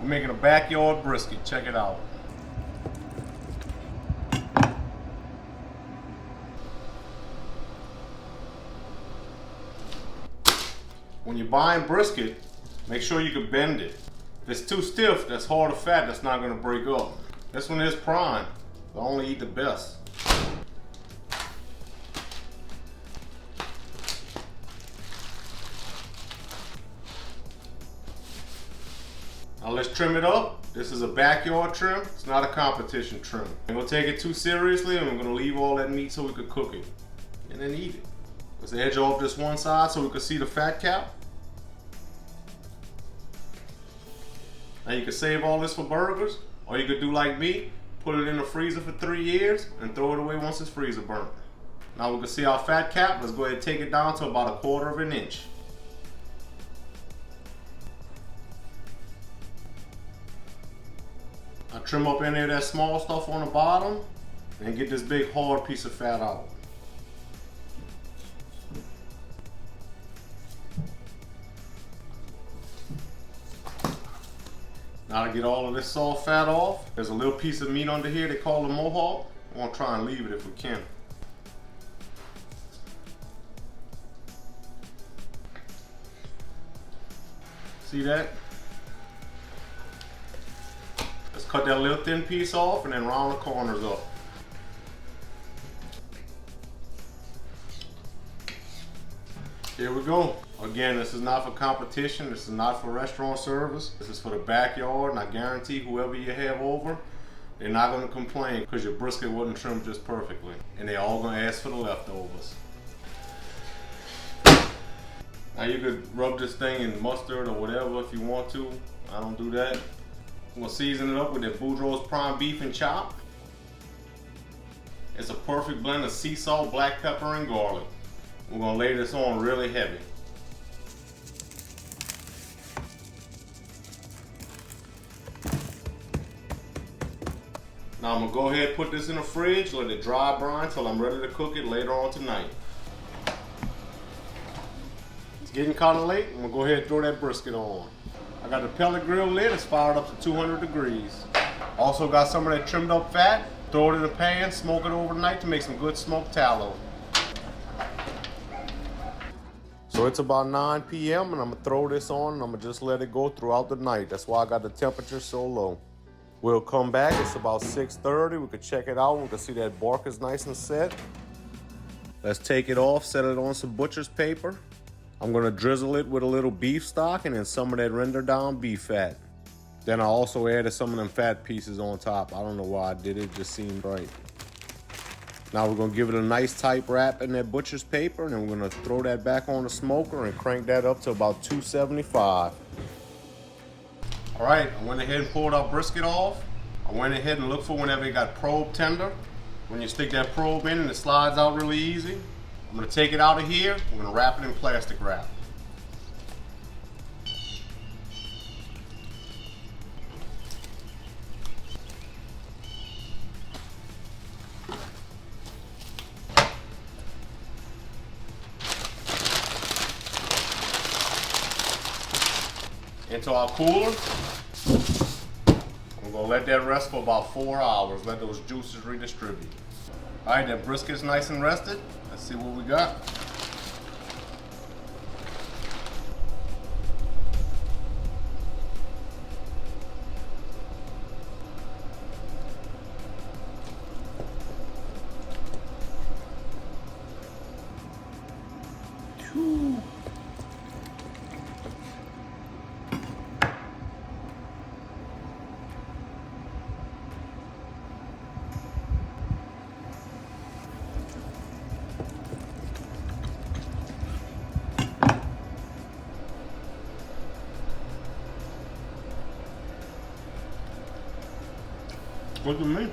We're making a backyard brisket. Check it out. When you're buying brisket, make sure you can bend it. If it's too stiff, that's hard or fat, that's not going to break up. This one is prime. I only eat the best. Now let's trim it up. This is a backyard trim. It's not a competition trim. I'm going to take it too seriously and I'm going to leave all that meat so we can cook it. And then eat it. Let's edge off this one side so we can see the fat cap. Now you can save all this for burgers, or you could do like me, put it in the freezer for 3 years and throw it away once it's freezer burnt. Now we can see our fat cap. Let's go ahead and take it down to about 1/4 inch. I trim up any of that small stuff on the bottom and get this big hard piece of fat out. Now to get all of this soft fat off, there's a little piece of meat under here they call the mohawk. I want to try and leave it if we can. See that? Let's cut that little thin piece off and then round the corners up. Here we go. Again, this is not for competition. This is not for restaurant service. This is for the backyard, and I guarantee whoever you have over, they're not going to complain because your brisket wasn't trimmed just perfectly. And they're all going to ask for the leftovers. Now you could rub this thing in mustard or whatever if you want to. I don't do that. I'm going to season it up with that Boudreaux's prime beef and chop. It's a perfect blend of sea salt, black pepper, and garlic. We're going to lay this on really heavy. Now I'm going to go ahead and put this in the fridge, let it dry brine until I'm ready to cook it later on tonight. It's getting kind of late. I'm going to go ahead and throw that brisket on. I got the pellet grill lid. It's fired up to 200 degrees. Also got some of that trimmed up fat. Throw it in the pan, smoke it overnight to make some good smoked tallow. So it's about 9 p.m. and I'm going to throw this on and I'm going to just let it go throughout the night. That's why I got the temperature so low. We'll come back. It's about 6:30. We could check it out. We can see that bark is nice and set. Let's take it off, set it on some butcher's paper. I'm going to drizzle it with a little beef stock and then some of that rendered down beef fat. Then I also added some of them fat pieces on top. I don't know why I did it. It just seemed right. Now we're going to give it a nice tight wrap in that butcher's paper and then we're going to throw that back on the smoker and crank that up to about 275. All right, I went ahead and pulled our brisket off. I went ahead and looked for whenever it got probe tender. When you stick that probe in and it slides out really easy. I'm going to take it out of here. I'm going to wrap it in plastic wrap. Into our cooler. I'm going to let that rest for about 4 hours. Let those juices redistribute. All right, that brisket's nice and rested. Let's see what we got. Whew. Look at me.